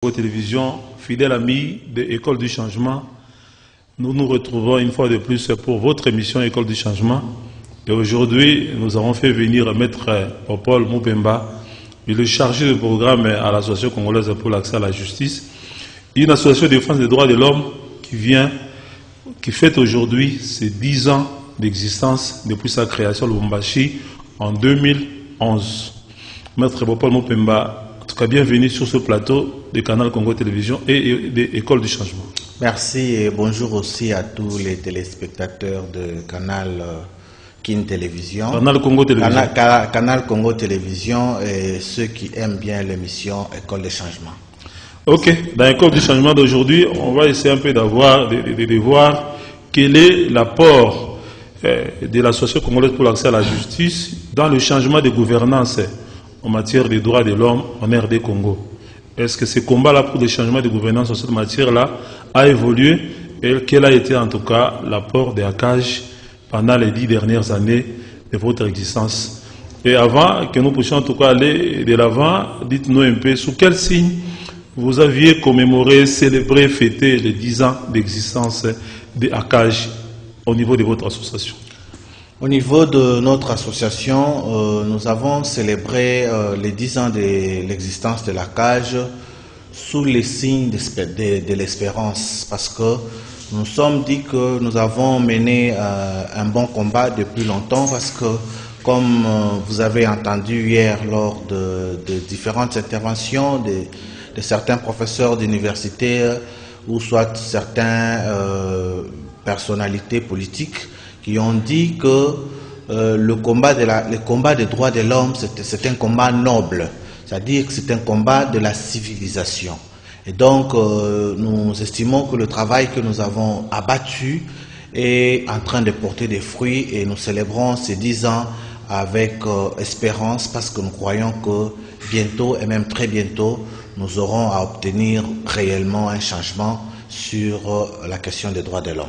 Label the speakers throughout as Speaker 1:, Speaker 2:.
Speaker 1: Vos télévisions, fidèles amis de École du Changement, nous nous retrouvons une fois de plus pour votre émission École du Changement. Et aujourd'hui, nous avons fait venir Maître Popol Mupemba, il est chargé de programme à l'Association congolaise pour l'accès à la justice, une association de défense des droits de l'homme qui fête aujourd'hui ses 10 ans d'existence depuis sa création à Lubumbashi en 2011. Maître Popol Mupemba, en tout cas, bienvenue sur ce plateau de Canal Congo Télévision et de École du Changement.
Speaker 2: Merci et bonjour aussi à tous les téléspectateurs de Canal Kin Télévision.
Speaker 1: Canal Congo Télévision.
Speaker 2: Canal Congo Télévision et ceux qui aiment bien l'émission École du Changement.
Speaker 1: Ok, dans École du Changement d'aujourd'hui, on va essayer un peu de voir quel est l'apport de l'Association congolaise pour l'accès à la justice dans le changement de gouvernance en matière des droits de l'homme en RD Congo. Est-ce que ce combat-là pour le changement de gouvernance en cette matière-là a évolué et quel a été en tout cas l'apport de ACAJ pendant les 10 dernières années de votre existence? Et avant que nous puissions en tout cas aller de l'avant, dites-nous un peu sous quel signe vous aviez commémoré, célébré, fêté les 10 ans d'existence de ACAJ au niveau de votre association.
Speaker 2: Au niveau de notre association, nous avons célébré les 10 ans de l'existence de la CAJ sous les signes de l'espérance, parce que nous nous sommes dit que nous avons mené un bon combat depuis longtemps, parce que comme vous avez entendu hier lors de différentes interventions de certains professeurs d'université ou soit certaines personnalités politiques, qui ont dit que le combat des droits de l'homme, c'est un combat noble, c'est-à-dire que c'est un combat de la civilisation. Et donc, nous estimons que le travail que nous avons abattu est en train de porter des fruits et nous célébrons ces 10 ans avec espérance parce que nous croyons que bientôt, et même très bientôt, nous aurons à obtenir réellement un changement sur la question des droits de l'homme.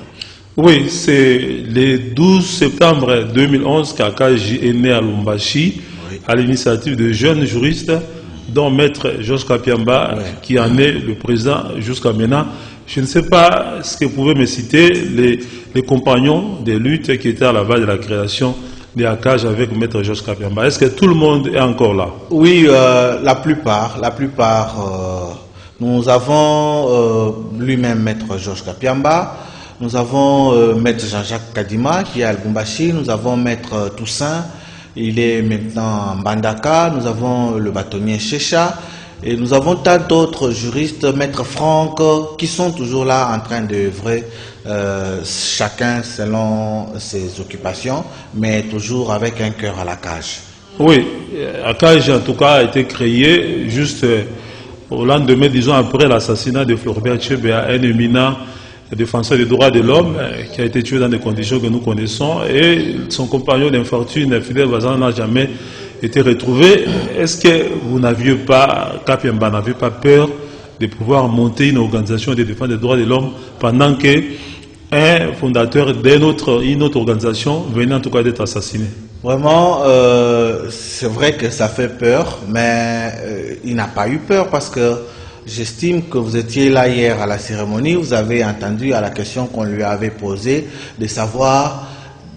Speaker 1: Oui, c'est le 12 septembre 2011 qu'ACAJ est né à Lubumbashi, oui, à l'initiative de jeunes juristes, dont Maître Georges Kapiamba, oui, qui en est le président jusqu'à maintenant. Je ne sais pas ce que vous pouvez me citer, les compagnons de lutte qui étaient à la base de la création de ACAJ avec Maître Georges Kapiamba. Est-ce que tout le monde est encore là?
Speaker 2: Oui, la plupart. Nous avons lui-même Maître Georges Kapiamba. Nous avons Maître Jean-Jacques Kadima qui est à Lubumbashi, nous avons Maître Toussaint, il est maintenant en Mbandaka, nous avons le bâtonnier Checha, et nous avons tant d'autres juristes, Maître Franck, qui sont toujours là en train d'œuvrer, chacun selon ses occupations, mais toujours avec un cœur à la cage.
Speaker 1: Oui, ACAJ en tout cas a été créé juste au lendemain, disons après l'assassinat de Floribert Chebeya, un éminent défenseur des droits de l'homme qui a été tué dans des conditions que nous connaissons, et son compagnon d'infortune, Fidel Bazan, n'a jamais été retrouvé. Est-ce que vous n'aviez pas, Kapiamba n'avait pas peur de pouvoir monter une organisation de défense des droits de l'homme pendant qu'un fondateur d'une autre organisation venait en tout cas d'être assassiné? Vraiment,
Speaker 2: c'est vrai que ça fait peur, mais il n'a pas eu peur parce que j'estime que vous étiez là hier à la cérémonie, vous avez entendu à la question qu'on lui avait posée de savoir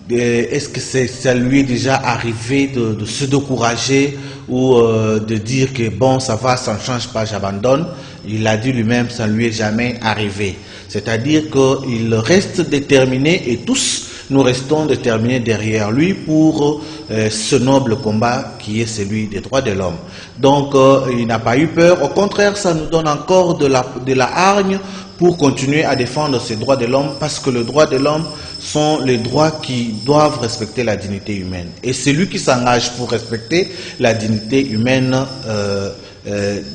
Speaker 2: est-ce que ça lui est déjà arrivé de se décourager ou de dire que bon ça va, ça ne change pas, j'abandonne. Il a dit lui-même, ça ne lui est jamais arrivé. C'est-à-dire qu'il reste déterminé et tous nous restons déterminés derrière lui pour ce noble combat qui est celui des droits de l'homme. Donc il n'a pas eu peur, au contraire ça nous donne encore de la hargne pour continuer à défendre ces droits de l'homme, parce que les droits de l'homme sont les droits qui doivent respecter la dignité humaine. Et celui qui s'engage pour respecter la dignité humaine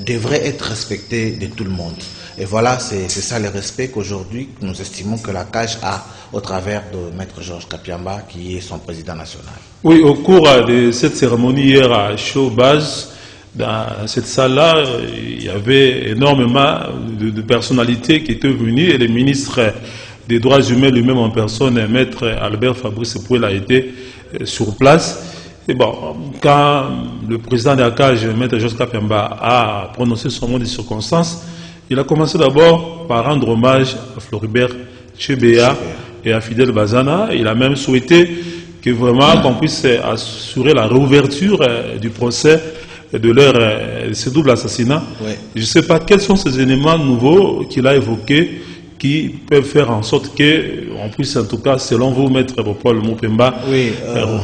Speaker 2: devrait être respecté de tout le monde. Et voilà, c'est ça le respect qu'aujourd'hui nous estimons que la CAJ a au travers de Maître Georges Kapiamba, qui est son président national.
Speaker 1: Oui, au cours de cette cérémonie hier à Showbaz, dans cette salle-là, il y avait énormément de personnalités qui étaient venues, et le ministre des droits humains lui-même en personne, Maître Albert Fabrice Pouel, a été sur place. Et bon, quand le président de la CAJ, Maître Georges Kapiamba, a prononcé son mot de circonstance, Il a commencé d'abord par rendre hommage à Floribert Chebeya et à Fidel Bazana. Il a même souhaité que vraiment qu'on puisse assurer la réouverture du procès de ce double assassinat.
Speaker 2: Oui.
Speaker 1: Je ne sais pas quels sont ces éléments nouveaux qu'il a évoqués qui peuvent faire en sorte qu'on puisse, en tout cas, selon vous, Maître Paul Mopemba,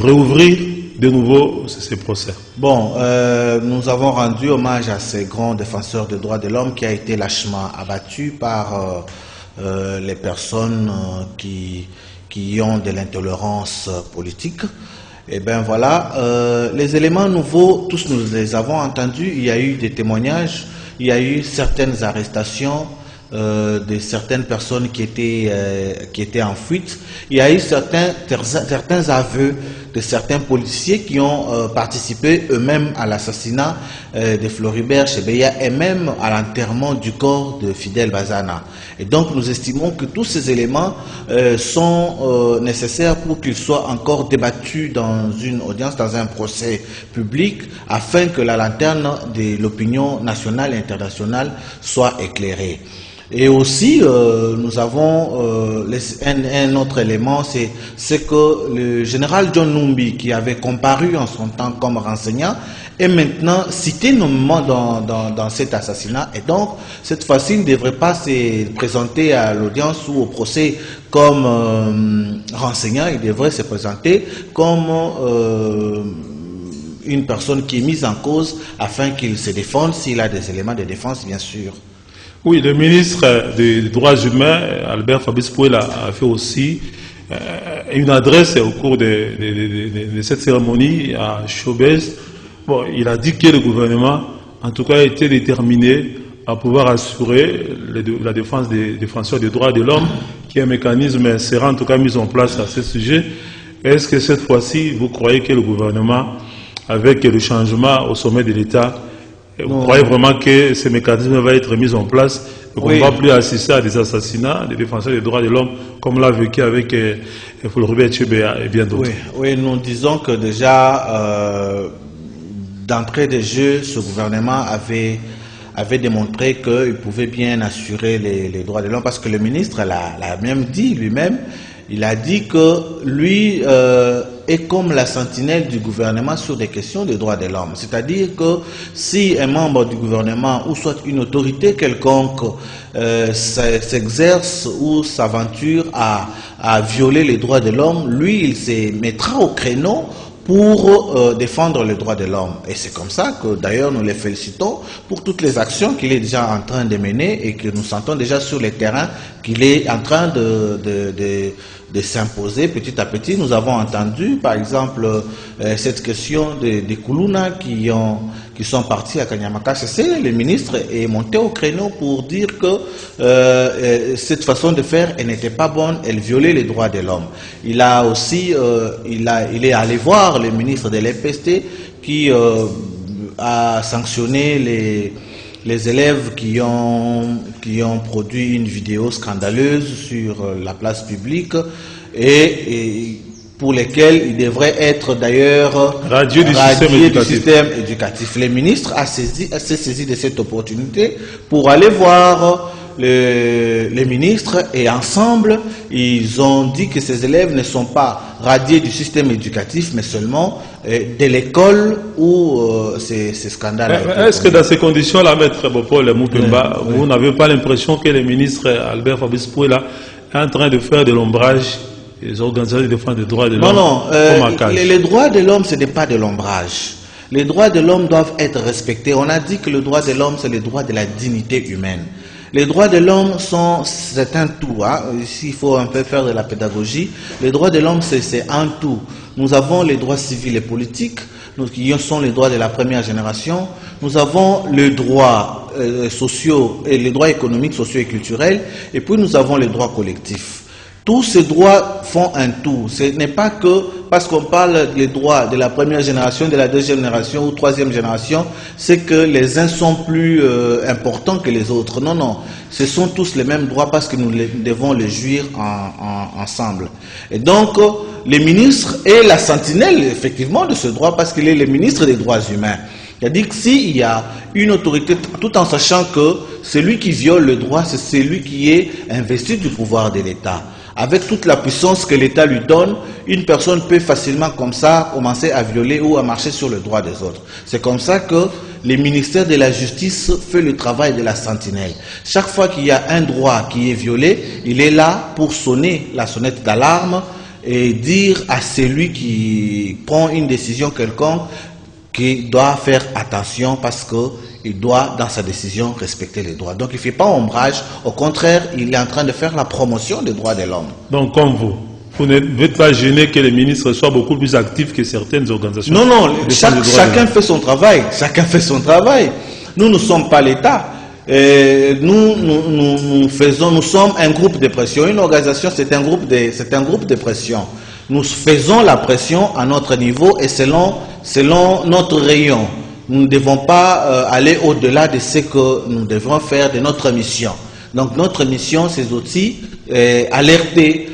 Speaker 1: réouvrir de nouveau ces procès.
Speaker 2: Bon, nous avons rendu hommage à ces grands défenseurs des droits de l'homme qui a été lâchement abattu par les personnes qui ont de l'intolérance politique. Et bien voilà, les éléments nouveaux, tous nous les avons entendus. Il y a eu des témoignages, il y a eu certaines arrestations de certaines personnes qui étaient en fuite. Il y a eu certains aveux de certains policiers qui ont participé eux-mêmes à l'assassinat de Floribert Chebeya et même à l'enterrement du corps de Fidel Bazana. Et donc nous estimons que tous ces éléments sont nécessaires pour qu'ils soient encore débattus dans une audience, dans un procès public, afin que la lanterne de l'opinion nationale et internationale soit éclairée. Et aussi, nous avons un autre élément, c'est que le général John Numbi, qui avait comparu en son temps comme renseignant, est maintenant cité nommément dans cet assassinat. Et donc, cette fois-ci, il ne devrait pas se présenter à l'audience ou au procès comme renseignant, il devrait se présenter comme une personne qui est mise en cause afin qu'il se défende, s'il a des éléments de défense, bien sûr.
Speaker 1: Oui, le ministre des Droits humains, Albert Fabrice Pouela, a fait aussi une adresse au cours de cette cérémonie à Chobez. Bon, il a dit que le gouvernement, en tout cas, était déterminé à pouvoir assurer la défense des défenseurs des droits de l'homme, qui est un mécanisme sera en tout cas mis en place à ce sujet. Est-ce que cette fois-ci, vous croyez que le gouvernement, avec le changement au sommet de l'État, vous croyez vraiment que ce mécanisme va être mis en place et qu'on ne va plus assister à des assassinats des défenseurs des droits de l'homme comme l'a vécu avec Floribert Chebeya et bien d'autres?
Speaker 2: Oui, nous disons que déjà, d'entrée de jeu, ce gouvernement avait démontré qu'il pouvait bien assurer les droits de l'homme parce que le ministre l'a même dit lui-même. Il a dit que lui est comme la sentinelle du gouvernement sur des questions de droits de l'homme. C'est-à-dire que si un membre du gouvernement ou soit une autorité quelconque s'exerce ou s'aventure à violer les droits de l'homme, lui, il se mettra au créneau pour défendre les droits de l'homme. Et c'est comme ça que d'ailleurs nous les félicitons pour toutes les actions qu'il est déjà en train de mener et que nous sentons déjà sur le terrain qu'il est en train de s'imposer petit à petit. Nous avons entendu par exemple cette question des Koulouna qui sont partis à Kanyamaka. Le ministre est monté au créneau pour dire que cette façon de faire n'était pas bonne, elle violait les droits de l'homme. Il a aussi, il est allé voir le ministre de l'EPST qui a sanctionné les élèves qui ont produit une vidéo scandaleuse sur la place publique et pour lesquels il devrait être d'ailleurs
Speaker 1: radié du système
Speaker 2: éducatif. Le ministre s'est saisi de cette opportunité pour aller voir les ministres et ensemble, ils ont dit que ces élèves ne sont pas radiés du système éducatif, mais seulement de l'école où ces scandales.
Speaker 1: Est-ce que dans ces conditions-là, Maître Paul Mopemba, vous n'avez pas l'impression que le ministre Albert Fabrice Pouela est en train de faire de l'ombrage des organisations de défense des droits de l'homme?
Speaker 2: Non, les droits de l'homme, ce n'est pas de l'ombrage. Les droits de l'homme doivent être respectés. On a dit que le droit de l'homme, c'est le droit de la dignité humaine. Les droits de l'homme c'est un tout. Hein. Ici, il faut un peu faire de la pédagogie. Les droits de l'homme, c'est un tout. Nous avons les droits civils et politiques, qui sont les droits de la première génération. Nous avons les droits sociaux et les droits économiques, sociaux et culturels. Et puis, nous avons les droits collectifs. Tous ces droits font un tout. Ce n'est pas que parce qu'on parle des droits de la première génération, de la deuxième génération ou troisième génération, c'est que les uns sont plus importants que les autres. Non, non. Ce sont tous les mêmes droits parce que nous devons les jouir ensemble. Et donc, le ministre est la sentinelle, effectivement, de ce droit parce qu'il est le ministre des droits humains. C'est-à-dire que s'il y a une autorité, tout en sachant que celui qui viole le droit, c'est celui qui est investi du pouvoir de l'État. Avec toute la puissance que l'État lui donne, une personne peut facilement comme ça commencer à violer ou à marcher sur le droit des autres. C'est comme ça que le ministère de la Justice fait le travail de la sentinelle. Chaque fois qu'il y a un droit qui est violé, il est là pour sonner la sonnette d'alarme et dire à celui qui prend une décision quelconque qu'il doit faire attention parce qu'il doit, dans sa décision, respecter les droits. Donc il ne fait pas ombrage, au contraire, il est en train de faire la promotion des droits de l'homme.
Speaker 1: Donc comme vous n'êtes pas gêné que les ministres soient beaucoup plus actifs que certaines organisations?
Speaker 2: Non, non, chacun fait son travail, chacun fait son travail. Nous ne sommes pas l'État. Nous sommes un groupe de pression. Une organisation, c'est un groupe de pression. Nous faisons la pression à notre niveau et selon notre rayon. Nous ne devons pas aller au-delà de ce que nous devons faire de notre mission. Donc notre mission, c'est aussi alerter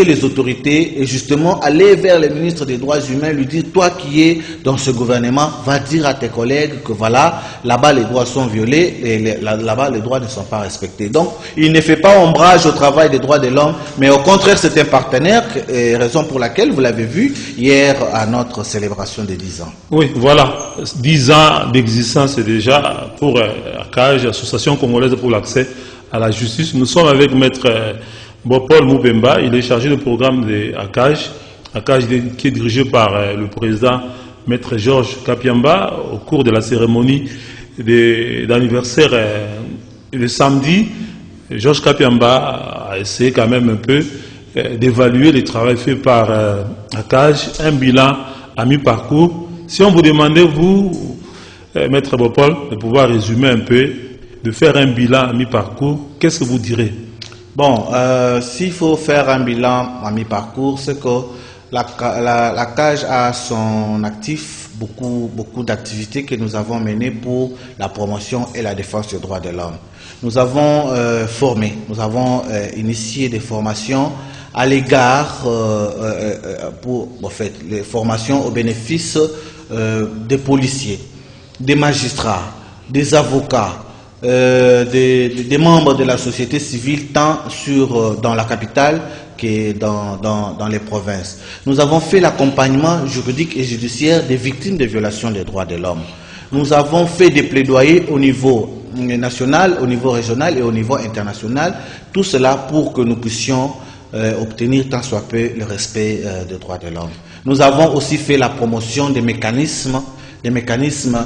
Speaker 2: les autorités et justement aller vers le ministre des Droits humains, lui dire, toi qui es dans ce gouvernement, va dire à tes collègues que voilà, là-bas les droits sont violés et là-bas les droits ne sont pas respectés. Donc il ne fait pas ombrage au travail des droits de l'homme, mais au contraire c'est un partenaire, raison pour laquelle vous l'avez vu hier à notre célébration des 10 ans.
Speaker 1: Oui, voilà, 10 ans d'existence déjà pour ACAJ, Association Congolaise pour l'accès à la justice. Nous sommes avec Maître Paul Moubemba, il est chargé du programme de ACAJ qui est dirigé par le président Maître Georges Kapiamba. Au cours de la cérémonie d'anniversaire le samedi, Georges Kapiamba a essayé quand même un peu d'évaluer le travail fait par ACAJ, un bilan à mi-parcours. Si on vous demandait, vous, Maître Paul, de pouvoir résumer un peu, de faire un bilan à mi-parcours, qu'est-ce que vous direz?
Speaker 2: Bon, s'il faut faire un bilan à mi-parcours, c'est que la CAJ a son actif beaucoup d'activités que nous avons menées pour la promotion et la défense des droits de l'homme. Nous avons formé, nous avons initié des formations à l'égard, les formations au bénéfice des policiers, des magistrats, des avocats, des membres de la société civile, tant dans la capitale que dans les provinces. Nous avons fait l'accompagnement juridique et judiciaire des victimes de violations des droits de l'homme. Nous avons fait des plaidoyers au niveau national, au niveau régional et au niveau international, tout cela pour que nous puissions obtenir tant soit peu le respect des droits de l'homme. Nous avons aussi fait la promotion des mécanismes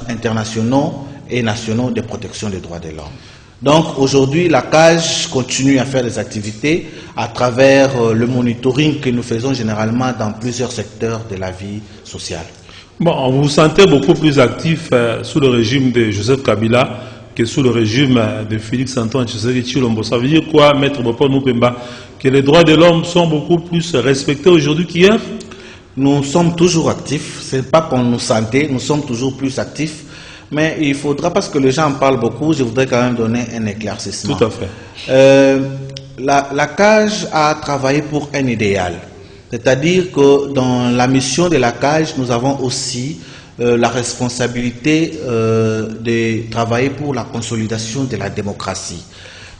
Speaker 2: internationaux et nationaux de protection des droits de l'homme. Donc aujourd'hui, la CAJ continue à faire des activités à travers le monitoring que nous faisons généralement dans plusieurs secteurs de la vie sociale.
Speaker 1: Bon, vous vous sentez beaucoup plus actif sous le régime de Joseph Kabila que sous le régime de Félix-Antoine Tshisekedi Tshilombo. Ça veut dire quoi, Maître Paul Moubemba? Que les droits de l'homme sont beaucoup plus respectés aujourd'hui qu'hier?
Speaker 2: Nous sommes toujours actifs. Ce n'est pas qu'on nous sentait, nous sommes toujours plus actifs. Mais il faudra, parce que les gens en parlent beaucoup, je voudrais quand même donner un éclaircissement.
Speaker 1: Tout à fait.
Speaker 2: La CAJ a travaillé pour un idéal. C'est-à-dire que dans la mission de la CAJ, nous avons aussi la responsabilité de travailler pour la consolidation de la démocratie.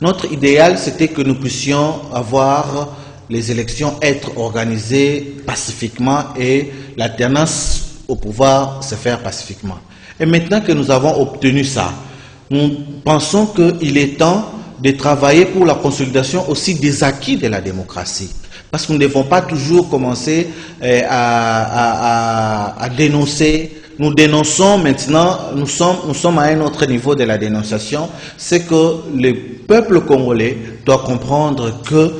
Speaker 2: Notre idéal, c'était que nous puissions avoir les élections être organisées pacifiquement et l'alternance au pouvoir se faire pacifiquement. Et maintenant que nous avons obtenu ça, nous pensons qu'il est temps de travailler pour la consolidation aussi des acquis de la démocratie. Parce que nous ne devons pas toujours commencer à dénoncer. Nous dénonçons maintenant, nous sommes à un autre niveau de la dénonciation, c'est que le peuple congolais doit comprendre que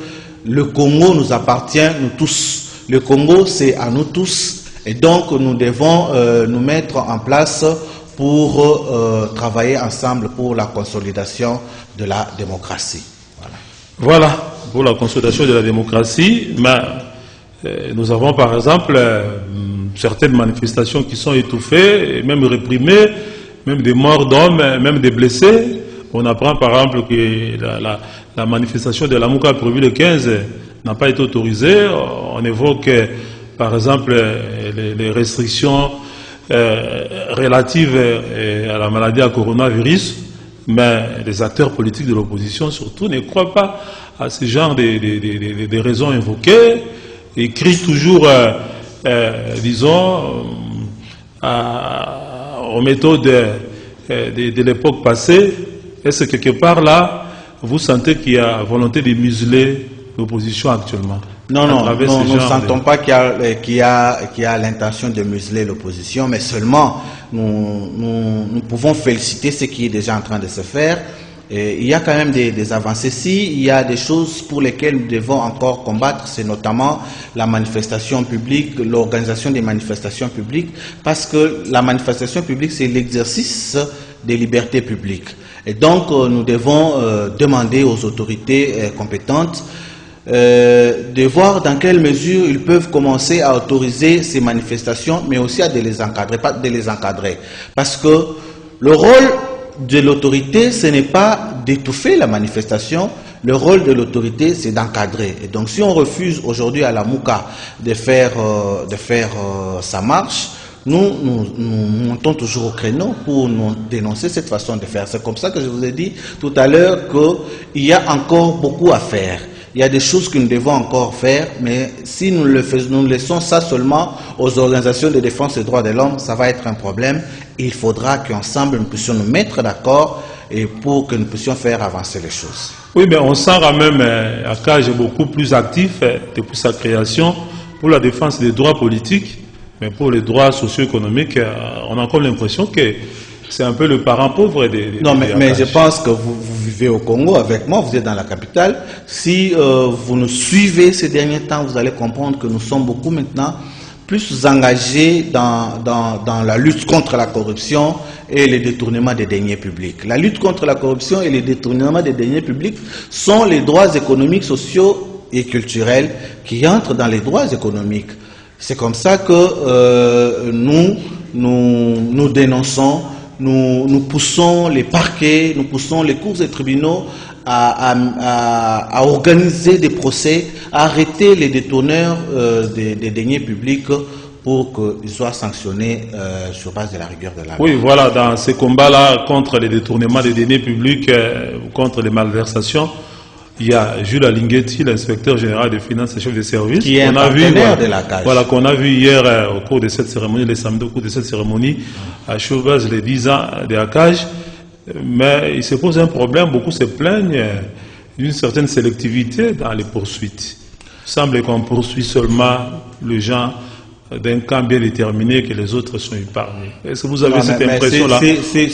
Speaker 2: le Congo nous appartient, nous tous. Le Congo, c'est à nous tous. Et donc, nous devons nous mettre en place pour travailler ensemble pour la consolidation de la démocratie.
Speaker 1: Voilà, pour la consolidation de la démocratie. Mais nous avons par exemple certaines manifestations qui sont étouffées, même réprimées, même des morts d'hommes, même des blessés. On apprend par exemple que la manifestation de la Mouka prévue le 15 n'a pas été autorisée. On évoque par exemple les restrictions relative à la maladie à coronavirus, mais les acteurs politiques de l'opposition surtout ne croient pas à ce genre de raisons invoquées, et crient toujours, disons, aux méthodes de l'époque passée. Est-ce que quelque part là, vous sentez qu'il y a volonté de museler l'opposition actuellement?
Speaker 2: Non, nous ne sentons pas qu'il y a l'intention de museler l'opposition, mais seulement nous pouvons féliciter ce qui est déjà en train de se faire. Et il y a quand même des avancées. Il y a des choses pour lesquelles nous devons encore combattre, c'est notamment la manifestation publique, l'organisation des manifestations publiques, parce que la manifestation publique, c'est l'exercice des libertés publiques. Et donc, nous devons demander aux autorités compétentes de voir dans quelle mesure ils peuvent commencer à autoriser ces manifestations, mais aussi à les encadrer, pas de les encadrer. Parce que le rôle de l'autorité, ce n'est pas d'étouffer la manifestation, le rôle de l'autorité, c'est d'encadrer. Et donc, si on refuse aujourd'hui à la Mouka de faire sa marche, nous montons toujours au créneau pour nous dénoncer cette façon de faire. C'est comme ça que je vous ai dit tout à l'heure qu'il y a encore beaucoup à faire. Il y a des choses que nous devons encore faire, mais si nous le faisons, nous laissons ça seulement aux organisations de défense des droits de l'homme, ça va être un problème. Il faudra qu'ensemble nous puissions nous mettre d'accord et pour que nous puissions faire avancer les choses.
Speaker 1: Oui, mais on sent quand même ACAJ est beaucoup plus actif depuis sa création pour la défense des droits politiques, mais pour les droits socio-économiques, on a encore l'impression que c'est un peu le parent pauvre des
Speaker 2: Non, mais je pense que vous vivez au Congo avec moi, vous êtes dans la capitale. Si vous nous suivez ces derniers temps, vous allez comprendre que nous sommes beaucoup maintenant plus engagés dans la lutte contre la corruption et le détournement des deniers publics. La lutte contre la corruption et le détournement des deniers publics sont les droits économiques, sociaux et culturels qui entrent dans les droits économiques. C'est comme ça que nous dénonçons. Nous poussons les parquets, nous poussons les cours et tribunaux à organiser des procès, à arrêter les détourneurs des deniers publics pour qu'ils soient sanctionnés sur base de la rigueur de la loi.
Speaker 1: Oui, voilà, dans ces combats-là contre les détournements des deniers publics, contre les malversations, il y a Jules Alinguetti, l'inspecteur général des finances et chef de service,
Speaker 2: qui est un partenaire de la CAJ.
Speaker 1: Voilà, qu'on a vu hier au cours de cette cérémonie, les samedis au cours de cette cérémonie, à Chauvaz, les 10 ans de la CAJ. Mais il se pose un problème, beaucoup se plaignent d'une certaine sélectivité dans les poursuites. Il semble qu'on poursuit seulement les gens d'un camp bien déterminé, que les autres sont épargnés. Est-ce que vous avez cette impression-là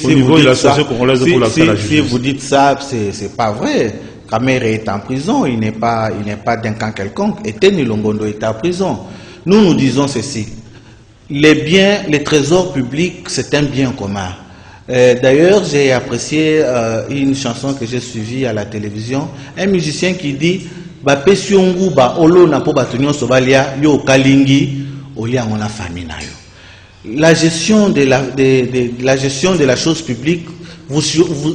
Speaker 1: au niveau de la société congolaise pour l'accès à la justice?
Speaker 2: Si vous dites ça, c'est pas vrai. Kamere est en prison, il n'est pas d'un camp quelconque. Eteni Longondo est en prison. Nous disons ceci. Les trésors publics, c'est un bien commun. D'ailleurs, j'ai apprécié une chanson que j'ai suivie à la télévision. Un musicien qui dit ba pesiongu ba olo na po batunyo sobalia yo kalingi olia on la famille na yo. La gestion de la chose publique,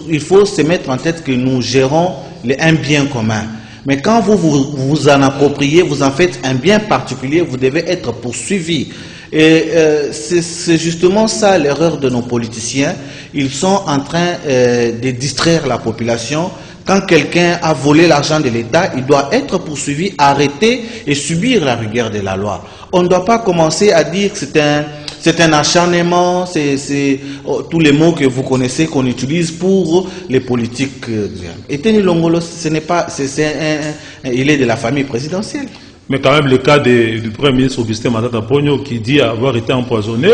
Speaker 2: il faut se mettre en tête que nous gérons un bien commun. Mais quand vous en appropriez, vous en faites un bien particulier, vous devez être poursuivi. Et c'est justement ça l'erreur de nos politiciens. Ils sont en train de distraire la population. Quand quelqu'un a volé l'argent de l'État, il doit être poursuivi, arrêté et subir la rigueur de la loi. On ne doit pas commencer à dire que c'est un acharnement, c'est tous les mots que vous connaissez qu'on utilise pour les politiques. Et Teni Longolo, il est de la famille présidentielle.
Speaker 1: Mais quand même le cas du Premier ministre Augustin Matata Ponyo qui dit avoir été empoisonné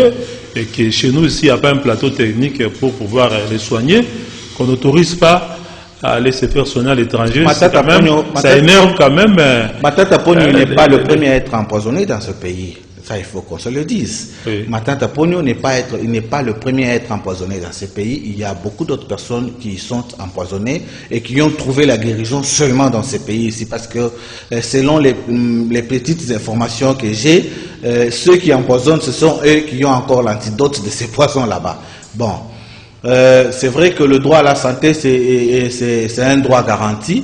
Speaker 1: et que chez nous ici il n'y a pas un plateau technique pour pouvoir les soigner, qu'on n'autorise pas à aller se faire soigner à l'étranger. Ça énerve quand même.
Speaker 2: Matata Ponyo n'est pas le premier à être empoisonné dans ce pays. Ça, il faut qu'on se le dise. Oui. Matata Ponyo n'est pas le premier à être empoisonné dans ce pays. Il y a beaucoup d'autres personnes qui sont empoisonnées et qui ont trouvé la guérison seulement dans ce pays ici. Parce que selon les petites informations que j'ai, ceux qui empoisonnent, ce sont eux qui ont encore l'antidote de ces poisons là-bas. Bon, c'est vrai que le droit à la santé, c'est un droit garanti.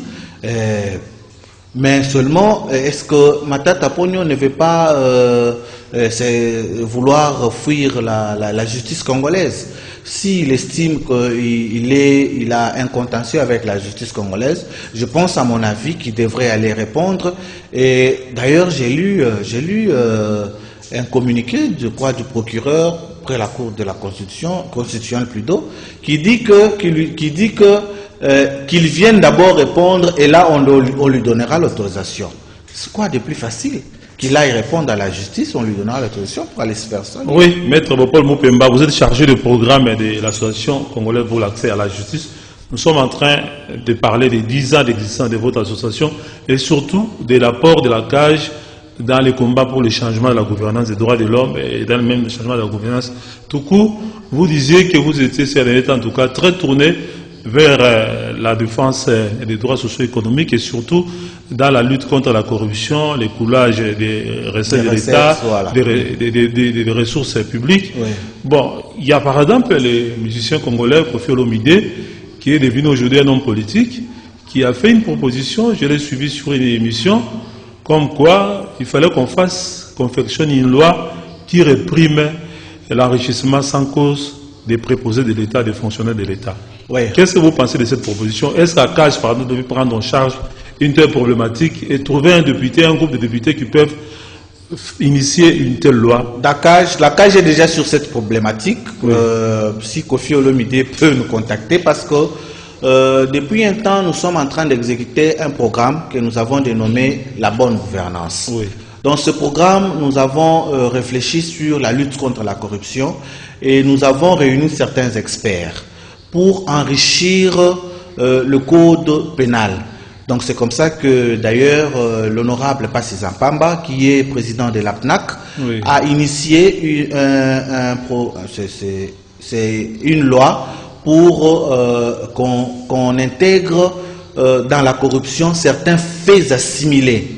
Speaker 2: Mais seulement, est-ce que Matata Pogno ne veut pas vouloir fuir la justice congolaise? S'il estime qu'il a un contentieux avec la justice congolaise, je pense à mon avis qu'il devrait aller répondre. Et d'ailleurs, j'ai lu un communiqué, je crois, du procureur près la Cour de la constitutionnelle plutôt, qui dit qu'il vienne d'abord répondre et là on lui donnera l'autorisation. C'est quoi de plus facile? Qu'il aille répondre à la justice, on lui donnera l'autorisation pour aller se faire ça.
Speaker 1: Oui, Maître Paul Moupemba, vous êtes chargé de programme de l'association congolaise pour l'accès à la justice. Nous sommes en train de parler des 10 ans d'existence de votre association et surtout de l'apport de la CAJ dans les combats pour le changement de la gouvernance des droits de l'homme et dans le même changement de la gouvernance. Tout court, vous disiez que vous étiez, ces derniers temps en tout cas, très tourné vers la défense des droits socio-économiques et surtout dans la lutte contre la corruption, les coulages des recettes de l'État, voilà, des ressources publiques. Oui. Bon, il y a par exemple le musicien congolais Koffi Olomide, qui est devenu aujourd'hui un homme politique, qui a fait une proposition, je l'ai suivi sur une émission, comme quoi il fallait qu'on confectionne une loi qui réprime l'enrichissement sans cause des préposés de l'État, des fonctionnaires de l'État. Oui. Qu'est-ce que vous pensez de cette proposition? Est-ce qu'à CAJ, par exemple, devait prendre en charge une telle problématique et trouver un député, un groupe de députés qui peuvent initier une telle loi? La
Speaker 2: CAJ est déjà sur cette problématique. Oui. Si Koffi Olomide peut nous contacter, parce que depuis un temps, nous sommes en train d'exécuter un programme que nous avons dénommé la bonne gouvernance. Oui. Dans ce programme, nous avons réfléchi sur la lutte contre la corruption et nous avons réuni certains experts pour enrichir le code pénal. Donc c'est comme ça que d'ailleurs l'honorable Passi Zampamba, qui est président de l'APNAC, oui, a initié une loi pour qu'on intègre dans la corruption certains faits assimilés.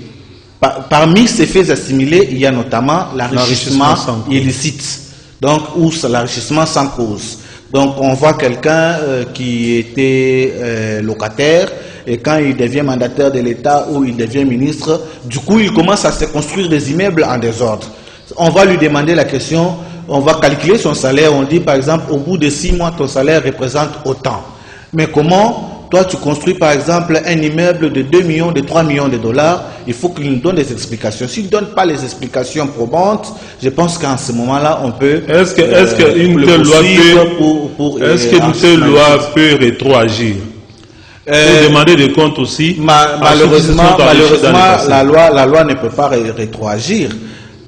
Speaker 2: Parmi ces faits assimilés, il y a notamment l'enrichissement illicite, donc ou l'enrichissement sans cause. Donc on voit quelqu'un qui était locataire et quand il devient mandataire de l'État ou il devient ministre, du coup il commence à se construire des immeubles en désordre. On va lui demander la question, on va calculer son salaire, on dit par exemple au bout de 6 mois ton salaire représente autant. Mais comment toi tu construis par exemple un immeuble de 2 millions, de 3 millions de dollars, il faut qu'il nous donne des explications. S'il ne donne pas les explications probantes, je pense qu'en ce moment-là, on peut...
Speaker 1: Est-ce qu'une telle loi peut rétroagir? Pour demander des comptes aussi.
Speaker 2: Malheureusement, la loi ne peut pas rétroagir.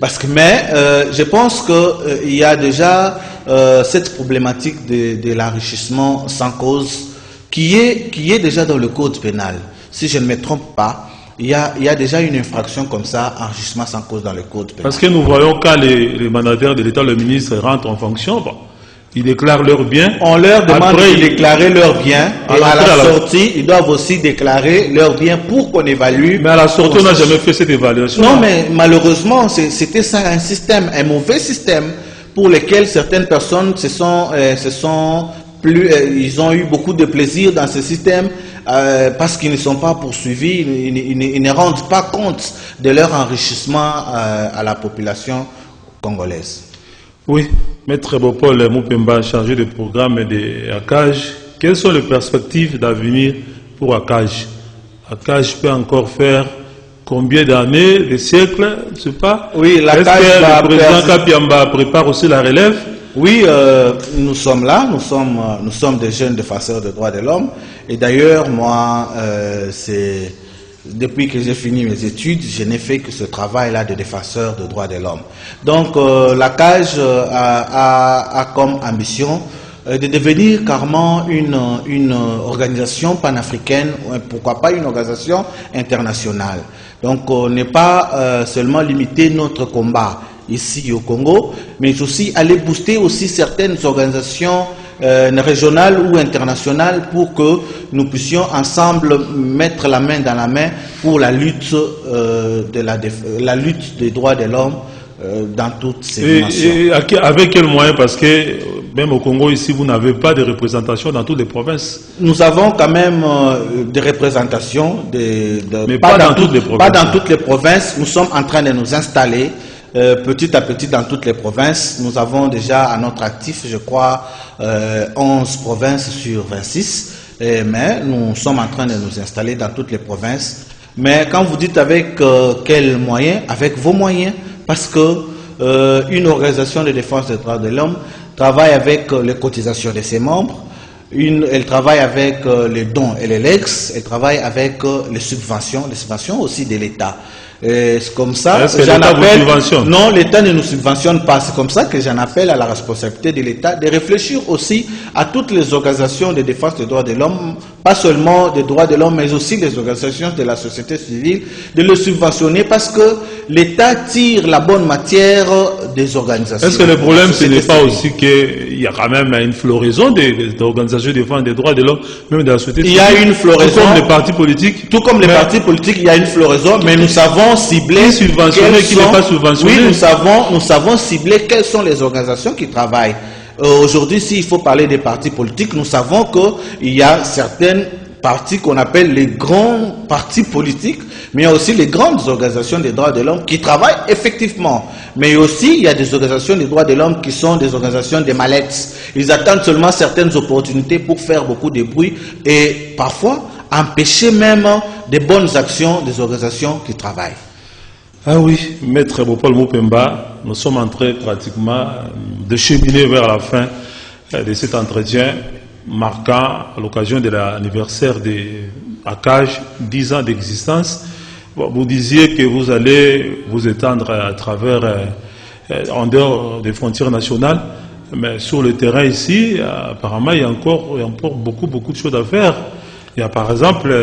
Speaker 2: Parce que, je pense qu'il y a déjà cette problématique de l'enrichissement sans cause qui est déjà dans le code pénal. Si je ne me trompe pas, il y a déjà une infraction comme ça, enrichissement sans cause dans le code pénal.
Speaker 1: Parce que nous voyons quand les mandataires de l'État, le ministre rentrent en fonction, bon, ils déclarent leurs biens.
Speaker 2: On leur demande de déclarer leurs biens et à la sortie, ils doivent aussi déclarer leurs biens pour qu'on évalue.
Speaker 1: Mais à la sortie, on n'a jamais fait cette évaluation.
Speaker 2: Non, mais malheureusement, c'était ça un système, un mauvais système pour lequel certaines personnes ils ont eu beaucoup de plaisir dans ce système parce qu'ils ne sont pas poursuivis, ils ne rendent pas compte de leur enrichissement à la population congolaise.
Speaker 1: Oui, Maître Paul Moupemba, chargé de programme de ACAJ, quelles sont les perspectives d'avenir pour ACAJ? ACAJ peut encore faire combien d'années, des siècles, je ne sais pas.
Speaker 2: Oui,
Speaker 1: est-ce que le président Kapiamba prépare aussi la relève?
Speaker 2: Oui, nous sommes là, nous sommes des jeunes défenseurs des droits de l'homme. Et d'ailleurs, moi, depuis que j'ai fini mes études, je n'ai fait que ce travail-là de défenseur des droits de l'homme. Donc, la CAJ a comme ambition de devenir carrément une organisation panafricaine, pourquoi pas une organisation internationale. Donc, on n'est pas seulement limité notre combat ici au Congo, mais aussi aller booster aussi certaines organisations régionales ou internationales pour que nous puissions ensemble mettre la main dans la main pour la lutte la lutte des droits de l'homme dans toutes ces dimensions.
Speaker 1: Et avec quels moyens? Parce que Même au Congo, ici, vous n'avez pas de représentation dans toutes les provinces.
Speaker 2: Nous avons quand même des représentations,
Speaker 1: mais pas dans toutes les provinces.
Speaker 2: Pas dans toutes les provinces. Nous sommes en train de nous installer petit à petit dans toutes les provinces. Nous avons déjà à notre actif, je crois, 11 provinces sur 26. Mais nous sommes en train de nous installer dans toutes les provinces. Mais quand vous dites avec quels moyens? Avec vos moyens. Parce que une organisation de défense des droits de l'homme travaille avec les cotisations de ses membres, elle travaille avec les dons et les legs, elle travaille avec les subventions aussi de l'État. C'est comme ça.
Speaker 1: Est-ce que l'État vous subventionne?
Speaker 2: Non, l'État ne nous subventionne pas. C'est comme ça que j'en appelle à la responsabilité de l'État de réfléchir aussi à toutes les organisations de défense des droits de l'homme, pas seulement des droits de l'homme, mais aussi les organisations de la société civile, de le subventionner parce que l'État tire la bonne matière des organisations.
Speaker 1: Est-ce que le problème, ce n'est pas aussi qu'il y a quand même une floraison des organisations de défense des droits de l'homme, même de la société civile?
Speaker 2: Il y a une floraison.
Speaker 1: Tout comme les partis politiques.
Speaker 2: Tout comme les partis politiques, il y a une floraison, mais nous savons cibler
Speaker 1: qui subventionné, qui n'est pas subventionné.
Speaker 2: Oui, nous savons cibler quelles sont les organisations qui travaillent. Aujourd'hui, s'il faut parler des partis politiques, nous savons qu'il y a certaines partis qu'on appelle les grands partis politiques, mais il y a aussi les grandes organisations des droits de l'homme qui travaillent effectivement. Mais aussi, il y a des organisations des droits de l'homme qui sont des organisations des mallettes. Ils attendent seulement certaines opportunités pour faire beaucoup de bruit et parfois empêcher même des bonnes actions des organisations qui travaillent.
Speaker 1: Ah oui, Maître Bopol Mopemba, nous sommes en train pratiquement de cheminer vers la fin de cet entretien marquant à l'occasion de l'anniversaire de ACAJ, 10 ans d'existence. Bon, vous disiez que vous allez vous étendre à travers, en dehors des frontières nationales, mais sur le terrain ici, apparemment, il y a encore beaucoup de choses à faire. Il y a par exemple,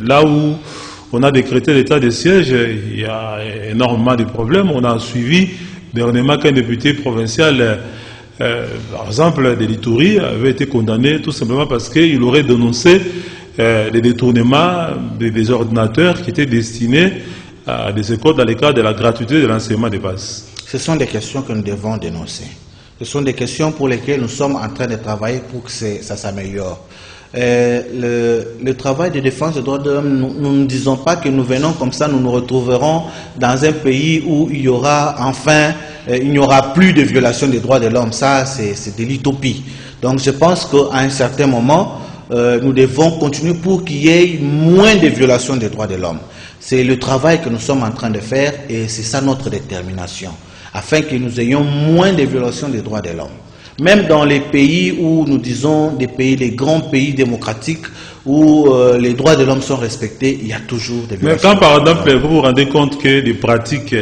Speaker 1: là où on a décrété l'état de siège, il y a énormément de problèmes. On a suivi dernièrement qu'un député provincial, par exemple, de l'Ituri, avait été condamné tout simplement parce qu'il aurait dénoncé les détournements des ordinateurs qui étaient destinés à des écoles dans le cadre de la gratuité de l'enseignement de base.
Speaker 2: Ce sont des questions que nous devons dénoncer. Ce sont des questions pour lesquelles nous sommes en train de travailler pour que ça s'améliore. Le travail de défense des droits de l'homme, nous ne disons pas que nous venons comme ça, nous nous retrouverons dans un pays où il y aura enfin, il n'y aura plus de violation des droits de l'homme. Ça, c'est de l'utopie. Donc je pense qu'à un certain moment, nous devons continuer pour qu'il y ait moins de violations des droits de l'homme. C'est le travail que nous sommes en train de faire et c'est ça notre détermination, afin que nous ayons moins de violations des droits de l'homme. Même dans les pays où nous disons les grands pays démocratiques où les droits de l'homme sont respectés, il y a toujours des violations.
Speaker 1: Mais quand par exemple vous vous rendez compte que des pratiques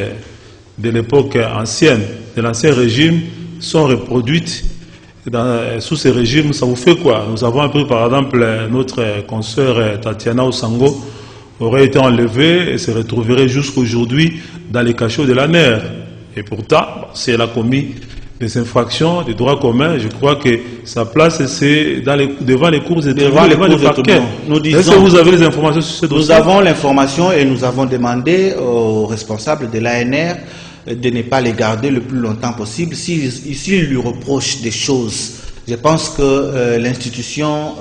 Speaker 1: de l'époque ancienne, de l'ancien régime, sont reproduites sous ces régimes, ça vous fait quoi? Nous avons appris par exemple notre consoeur Tatiana Osango aurait été enlevée et se retrouverait jusqu'aujourd'hui dans les cachots de la NER. Et pourtant, si elle a commis des infractions des droits communs, je crois que sa place c'est devant les cours et devant les parquets. Est-ce que vous avez les informations sur ce dossier?
Speaker 2: Nous avons l'information et nous avons demandé aux responsables de l'ANR de ne pas les garder le plus longtemps possible. S'ils lui reprochent des choses, je pense que l'institution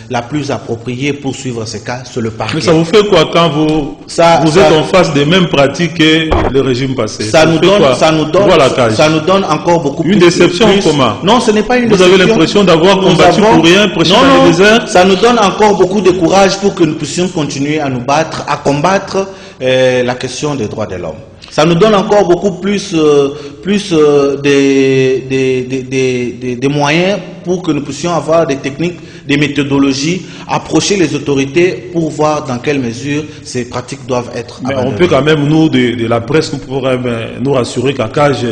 Speaker 2: la plus appropriée pour suivre ces cas, c'est le parquet.
Speaker 1: Mais ça vous fait quoi quand vous êtes en face des mêmes pratiques que le régime passé?
Speaker 2: Ça nous donne encore beaucoup plus.
Speaker 1: Une déception comment?
Speaker 2: Non, ce n'est pas une déception.
Speaker 1: Vous avez l'impression d'avoir combattu pour rien, prêché dans le désert?
Speaker 2: Ça nous donne encore beaucoup de courage pour que nous puissions continuer à nous battre, à combattre la question des droits de l'homme. Ça nous donne encore beaucoup plus, des moyens pour que nous puissions avoir des techniques, des méthodologies, approcher les autorités pour voir dans quelle mesure ces pratiques doivent être abandonnées.
Speaker 1: Mais on peut quand même, nous, de la presse, nous pourrons nous rassurer qu'ACAJ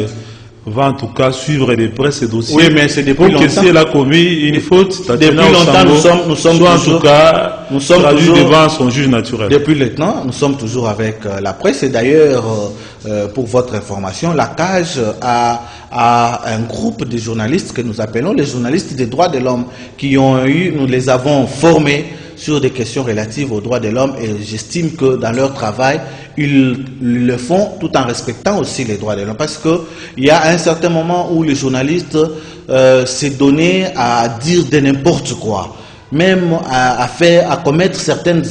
Speaker 1: va en tout cas suivre des presses et dossiers.
Speaker 2: Oui, mais c'est depuis longtemps.
Speaker 1: Pour que si elle a commis une faute,
Speaker 2: depuis longtemps, nous sommes
Speaker 1: en tout cas traduits devant son juge naturel.
Speaker 2: Depuis longtemps, nous sommes toujours avec la presse. Et d'ailleurs, pour votre information, l'ACAJ a un groupe de journalistes que nous appelons les journalistes des droits de l'homme nous les avons formés sur des questions relatives aux droits de l'homme et j'estime que dans leur travail, ils le font tout en respectant aussi les droits de l'homme. Parce qu'il y a un certain moment où les journalistes s'est donné à dire de n'importe quoi, même à commettre certaines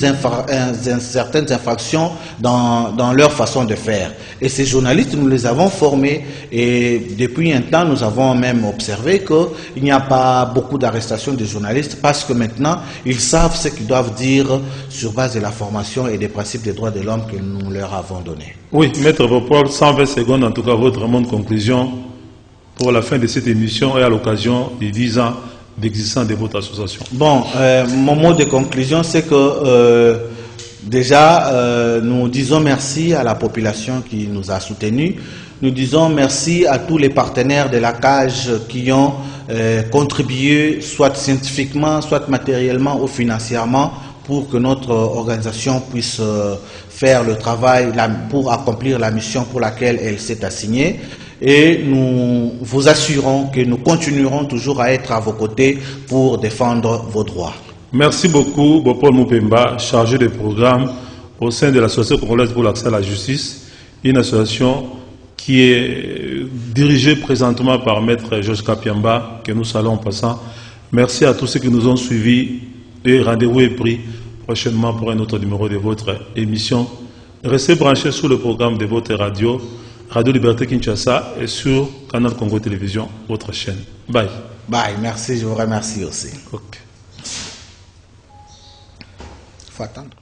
Speaker 2: infractions dans leur façon de faire. Et ces journalistes, nous les avons formés et depuis un temps, nous avons même observé qu'il n'y a pas beaucoup d'arrestations de journalistes parce que maintenant, ils savent ce qu'ils doivent dire sur base de la formation et des principes des droits de l'homme que nous leur avons donnés.
Speaker 1: Oui, Maître Vopol, 120 secondes, en tout cas, votre vraiment de conclusion pour la fin de cette émission et à l'occasion des 10 ans d'existence de votre association.
Speaker 2: Bon, mon mot de conclusion, c'est que déjà, nous disons merci à la population qui nous a soutenus. Nous disons merci à tous les partenaires de la CAGE qui ont contribué, soit scientifiquement, soit matériellement ou financièrement, pour que notre organisation puisse faire le travail, pour accomplir la mission pour laquelle elle s'est assignée. Et nous vous assurons que nous continuerons toujours à être à vos côtés pour défendre vos droits.
Speaker 1: Merci beaucoup, Bopol Moupemba, chargé de programme au sein de l'Association congolaise pour l'accès à la justice, une association qui est dirigée présentement par Maître Georges Kapiamba, que nous saluons en passant. Merci à tous ceux qui nous ont suivis et rendez-vous est pris prochainement pour un autre numéro de votre émission. Restez branchés sur le programme de votre radio, Radio Liberté Kinshasa et sur Canal Congo Télévision, votre chaîne. Bye.
Speaker 2: Bye, merci, je vous remercie aussi.
Speaker 1: Okay.
Speaker 2: Faut attendre.